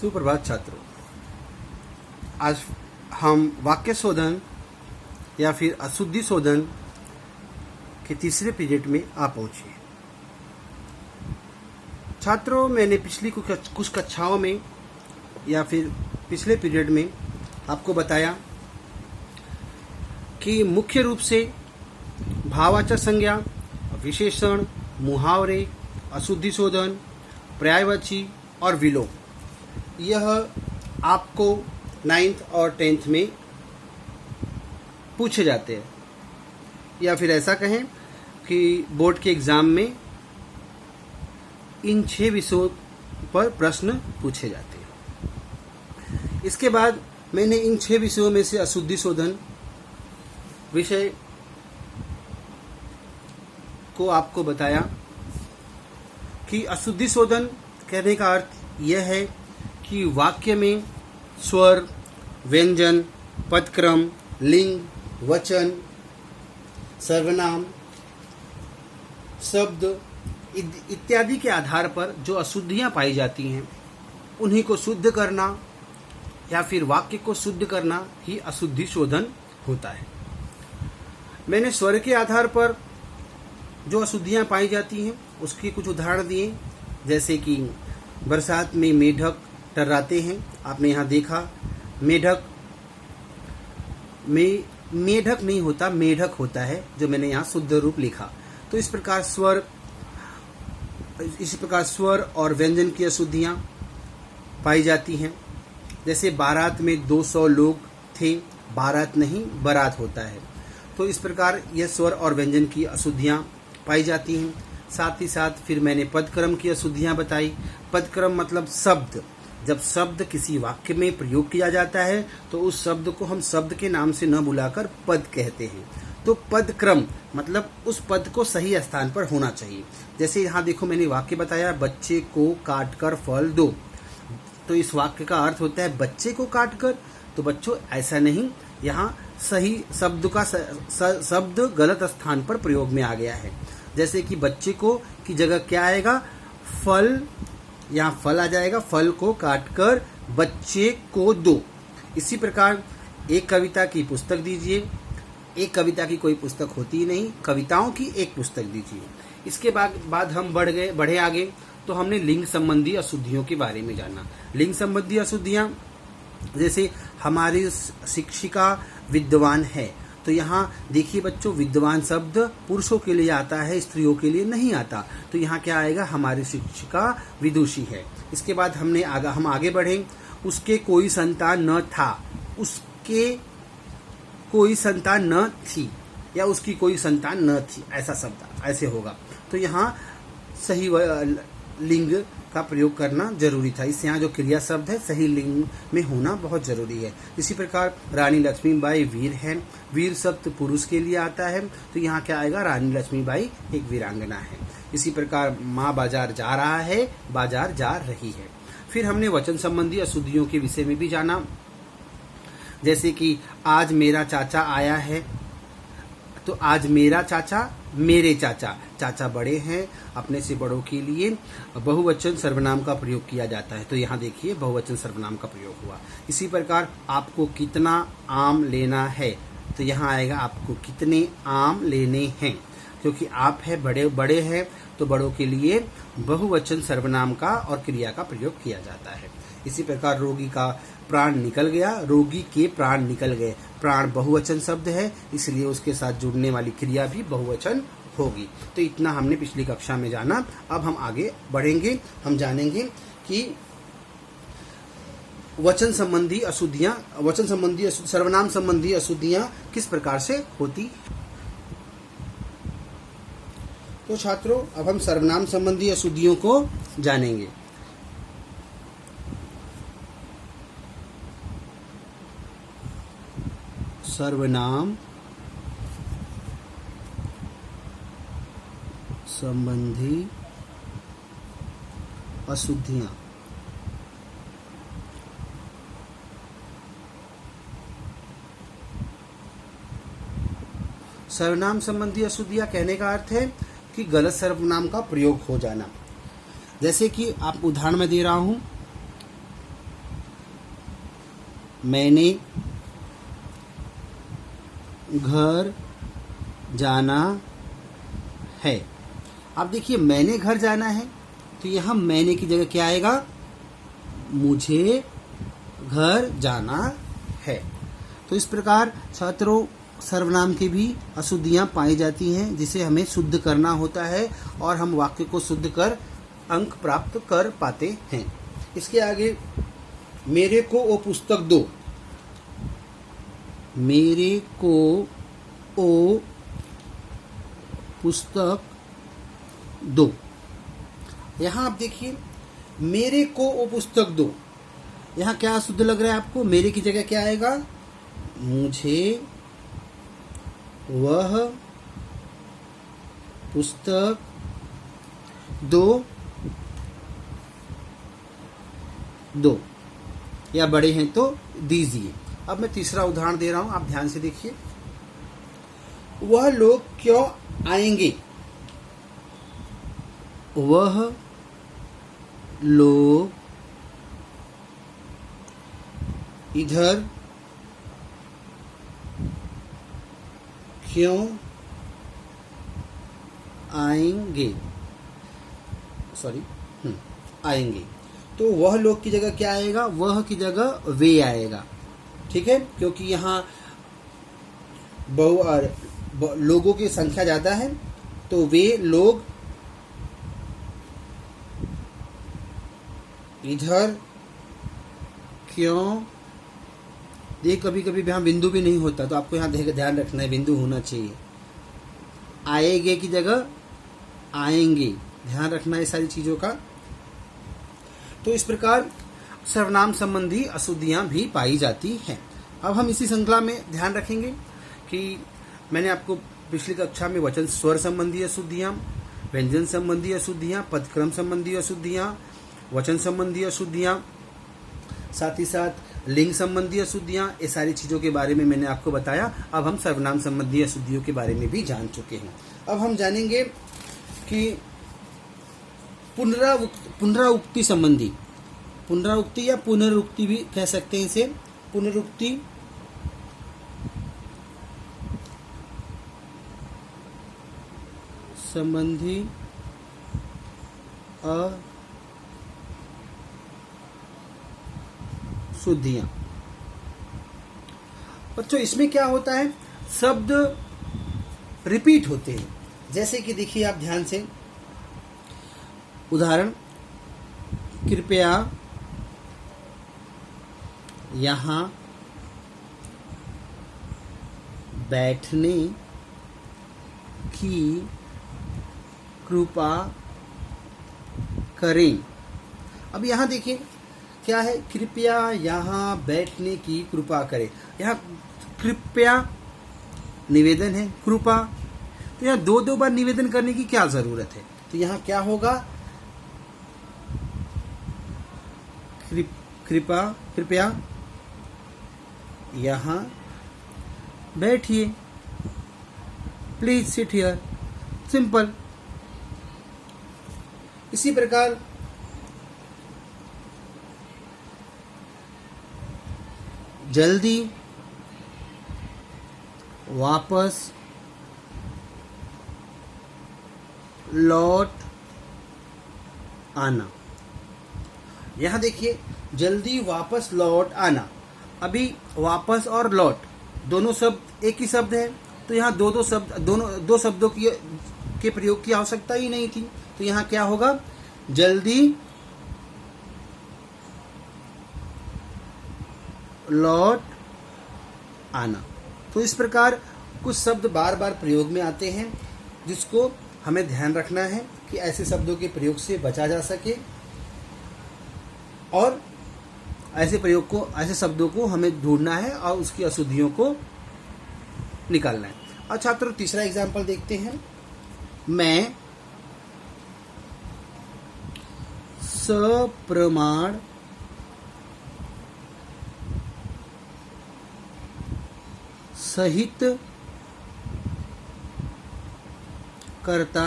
सुप्रभात छात्रों। आज हम वाक्य शोधन या फिर अशुद्धि शोधन के तीसरे पीरियड में आ पहुंचे। छात्रों, मैंने पिछली कुछ कक्षाओं में या फिर पिछले पीरियड में आपको बताया कि मुख्य रूप से भाववाचक संज्ञा, विशेषण, मुहावरे, अशुद्धि शोधन, पर्यायवाची और विलोम, यह आपको 9th और 10th में पूछे जाते हैं, या फिर ऐसा कहें कि बोर्ड के एग्जाम में इन 6 विषयों पर प्रश्न पूछे जाते हैं। इसके बाद मैंने इन 6 विषयों में से अशुद्धि शोधन विषय को आपको बताया कि अशुद्धि शोधन कहने का अर्थ यह है कि वाक्य में स्वर, व्यंजन, पदक्रम, लिंग, वचन, सर्वनाम, शब्द इत्यादि के आधार पर जो अशुद्धियां पाई जाती हैं उन्हीं को शुद्ध करना या फिर वाक्य को शुद्ध करना ही अशुद्धि शोधन होता है। मैंने स्वर के आधार पर जो अशुद्धियां पाई जाती हैं उसके कुछ उदाहरण दिए, जैसे कि बरसात में मेढक टर्राते हैं। आपने यहाँ देखा मेढक में मेढक नहीं होता, मेढक होता है, जो मैंने यहाँ शुद्ध रूप लिखा। तो इस प्रकार स्वर और व्यंजन की अशुद्धियां पाई जाती हैं। जैसे बारात में 200 लोग थे, बारात नहीं बारात होता है। तो इस प्रकार यह स्वर और व्यंजन की अशुद्धियां पाई जाती हैं। साथ ही साथ फिर मैंने पदक्रम की अशुद्धियां बताई। पदक्रम मतलब शब्द। जब शब्द किसी वाक्य में प्रयोग किया जाता है तो उस शब्द को हम शब्द के नाम से न बुलाकर पद कहते हैं। तो पदक्रम मतलब उस पद को सही स्थान पर होना चाहिए। जैसे यहाँ देखो, मैंने वाक्य बताया, बच्चे को काटकर फल दो। तो इस वाक्य का अर्थ होता है बच्चे को काटकर। तो बच्चों, ऐसा नहीं, यहाँ सही शब्द का शब्द गलत स्थान पर प्रयोग में आ गया है। जैसे कि बच्चे को की जगह क्या आएगा, फल, यहाँ फल आ जाएगा, फल को काटकर बच्चे को दो। इसी प्रकार एक कविता की पुस्तक दीजिए। एक कविता की कोई पुस्तक होती नहीं, कविताओं की एक पुस्तक दीजिए। इसके बाद हम बढ़े आगे, तो हमने लिंग संबंधी अशुद्धियों के बारे में जाना। लिंग संबंधी अशुद्धियां, जैसे हमारी शिक्षिका विद्वान है, तो यहाँ देखिए बच्चों, विद्वान शब्द पुरुषों के लिए आता है, स्त्रियों के लिए नहीं आता। तो यहाँ क्या आएगा, हमारी शिक्षिका विदुषी है। इसके बाद हम आगे बढ़े, उसके कोई संतान न था, उसके कोई संतान न थी, या उसकी कोई संतान न थी, ऐसा शब्द ऐसे होगा। तो यहाँ सही लिंग का प्रयोग करना जरूरी था। इससे यहाँ जो क्रिया शब्द है सही लिंग में होना बहुत जरूरी है। इसी प्रकार रानी लक्ष्मीबाई वीर हैं, वीर शब्द पुरुष के लिए आता है, तो यहाँ क्या आएगा, रानी लक्ष्मीबाई एक वीरांगना है। इसी प्रकार माँ बाजार जा रहा है, बाजार जा रही है। फिर हमने वचन संबंधी अशुद्धियों के विषय में भी जाना। जैसे कि आज मेरा चाचा आया है, तो आज मेरा चाचा, मेरे चाचा, चाचा बड़े हैं, अपने से बड़ों के लिए बहुवचन सर्वनाम का प्रयोग किया जाता है। तो यहाँ देखिए बहुवचन सर्वनाम का प्रयोग हुआ। इसी प्रकार आपको कितना आम लेना है, तो यहाँ आएगा आपको कितने आम लेने हैं, क्योंकि आप है बड़े हैं, तो बड़ों के लिए बहुवचन सर्वनाम का और क्रिया का प्रयोग किया जाता है। इसी प्रकार रोगी का प्राण निकल गया, रोगी के प्राण निकल गए। प्राण बहुवचन शब्द है, इसलिए उसके साथ जुड़ने वाली क्रिया भी बहुवचन होगी। तो इतना हमने पिछली कक्षा में जाना। अब हम आगे बढ़ेंगे, हम जानेंगे कि वचन संबंधी अशुद्धियां, सर्वनाम संबंधी अशुद्धियां किस प्रकार से होती। तो छात्रों, अब हम सर्वनाम संबंधी अशुद्धियों को जानेंगे। सर्वनाम संबंधी अशुद्धियां। सर्वनाम संबंधी अशुद्धियां कहने का अर्थ है कि गलत सर्वनाम का प्रयोग हो जाना। जैसे कि आप उदाहरण में दे रहा हूं, मैंने घर जाना है। अब देखिए मैंने घर जाना है, तो यहाँ मैंने की जगह क्या आएगा? मुझे घर जाना है। तो इस प्रकार छात्रों सर्वनाम की भी अशुद्धियां पाई जाती हैं, जिसे हमें शुद्ध करना होता है और हम वाक्य को शुद्ध कर अंक प्राप्त कर पाते हैं। इसके आगे मेरे को वो पुस्तक दो। मेरे को वो पुस्तक दो। यहाँ आप देखिए मेरे को वो पुस्तक दो, यहाँ क्या शुद्ध लग रहा है आपको? मेरे की जगह क्या आएगा? मुझे वह पुस्तक दो, या बड़े हैं तो दीजिए। अब मैं तीसरा उदाहरण दे रहा हूं, आप ध्यान से देखिए। वह लोग क्यों आएंगे? वह लोग इधर क्यों आएंगे? आएंगे। तो वह लोग की जगह क्या आएगा? वह की जगह वे आएगा। ठीक है, क्योंकि यहाँ लोगों की संख्या ज्यादा है, तो वे लोग इधर क्यों। देख कभी कभी यहाँ बिंदु भी नहीं होता, तो आपको यहाँ ध्यान रखना है, बिंदु होना चाहिए। आएंगे की जगह आएंगे, ध्यान रखना है सारी चीजों का। तो इस प्रकार सर्वनाम संबंधी अशुद्धियां भी पाई जाती हैं। अब हम इसी श्रृंखला में ध्यान रखेंगे कि मैंने आपको पिछली कक्षा में वचन स्वर संबंधी अशुद्धियां, व्यंजन संबंधी अशुद्धियां, पदक्रम संबंधी अशुद्धियां, वचन संबंधी अशुद्धियां, साथ ही साथ लिंग संबंधी अशुद्धियां, ये सारी चीजों के बारे में मैंने आपको बताया। अब हम सर्वनाम संबंधी अशुद्धियों के बारे में भी जान चुके हैं। अब हम जानेंगे कि पुनरावृत्ति संबंधी, पुनरावृत्ति या पुनरुक्ति भी कह सकते हैं इसे, पुनरुक्ति संबंधी अशुद्धियां। बच्चों इसमें क्या होता है? शब्द रिपीट होते हैं। जैसे कि देखिए आप ध्यान से, उदाहरण, कृपया यहाँ बैठने की कृपा करें। अब यहाँ देखिए क्या है? कृपया यहाँ बैठने की कृपा करें। यहाँ कृपया निवेदन है, कृपा, तो यहाँ दो बार निवेदन करने की क्या जरूरत है? तो यहाँ क्या होगा? कृपया यहाँ बैठिए, प्लीज सिट हियर, सिंपल। इसी प्रकार जल्दी वापस लौट आना। यहाँ देखिए जल्दी वापस लौट आना। अभी वापस और लौट दोनों शब्द एक ही शब्द है, तो यहाँ दो शब्दों के प्रयोग की आवश्यकता ही नहीं थी। तो यहाँ क्या होगा? जल्दी लौट आना। तो इस प्रकार कुछ शब्द बार बार प्रयोग में आते हैं, जिसको हमें ध्यान रखना है कि ऐसे शब्दों के प्रयोग से बचा जा सके, और ऐसे शब्दों को हमें ढूंढना है और उसकी अशुद्धियों को निकालना है। और छात्रों तीसरा एग्जाम्पल देखते हैं। मैं सप्रमाण सहित करता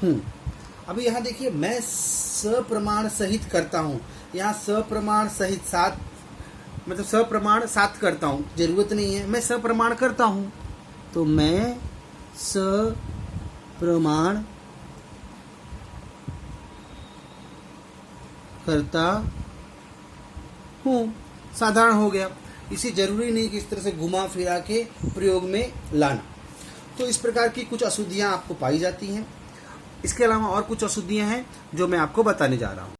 हूं। अभी यहां देखिए मैं सप्रमाण सहित करता हूं। यहाँ सप्रमाण सहित साथ, मतलब सप्रमाण साथ करता हूँ, जरूरत नहीं है, मैं सप्रमाण करता हूँ। तो मैं सप्रमाण करता हूँ, साधारण हो गया। इसे जरूरी नहीं कि इस तरह से घुमा फिरा के प्रयोग में लाना। तो इस प्रकार की कुछ अशुद्धियाँ आपको पाई जाती हैं। इसके अलावा और कुछ अशुद्धियाँ हैं जो मैं आपको बताने जा रहा हूँ।